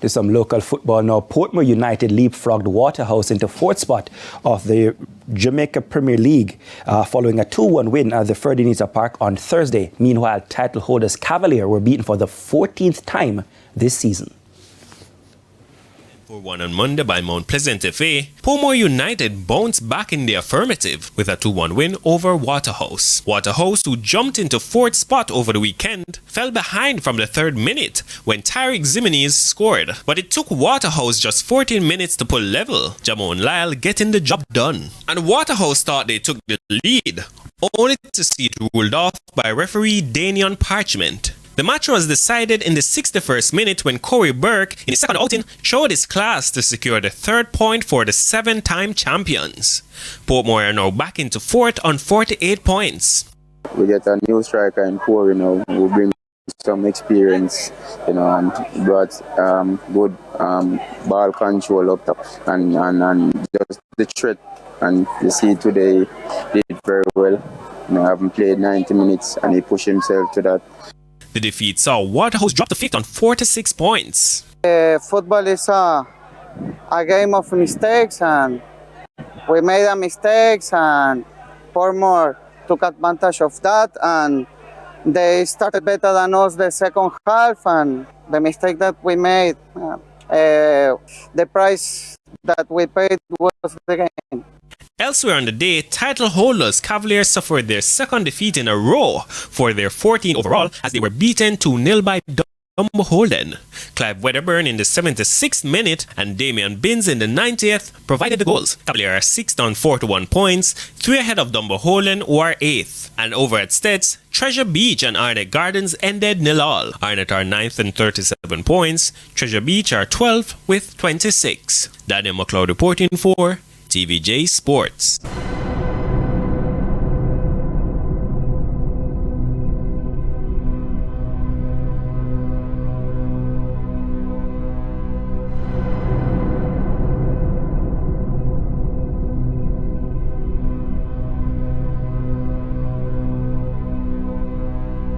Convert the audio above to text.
To some local football now, Portmore United leapfrogged Waterhouse into fourth spot of the Jamaica Premier League following a 2-1 win at the Ferdinand Park on Thursday. Meanwhile, title holders Cavalier were beaten for the 14th time this season. 4-1 on Monday by Mount Pleasant FA, Portmore United bounced back in the affirmative with a 2-1 win over Waterhouse. Waterhouse, who jumped into fourth spot over the weekend, fell behind from the third minute when Tyreek Zimenez scored. But it took Waterhouse just 14 minutes to pull level, Jamon Lyle getting the job done. And Waterhouse thought they took the lead, only to see it ruled off by referee Daniel Parchment. The match was decided in the 61st minute when Corey Burke, in his second outing, showed his class to secure the third point for the 7-time champions. Portmore are now back into fourth on 48 points. We get a new striker in Corey now who brings some experience, and brought good ball control up top, and just the threat. And you see today he did very well. Haven't played 90 minutes and he pushed himself to that. The defeat saw Waterhouse drop to fifth on 46 points. Football is a game of mistakes, and we made a mistakes, and Portmore took advantage of that, and they started better than us the second half, and the mistake that we made, the price that we paid was the game. Elsewhere on the day, title holders Cavalier suffered their second defeat in a row for their 14th overall as they were beaten 2-0 by Dumbo. Clive Wedderburn in the 76th minute and Damian Binns in the 90th provided the goals. Cavalier are 6th on 41 points, 3 ahead of Dumbo, who are 8th. And over at Stets, Treasure Beach and Arnett Gardens ended 0-0. Arnett are 9th and 37 points, Treasure Beach are 12th with 26. Daniel McLeod reporting for TVJ Sports.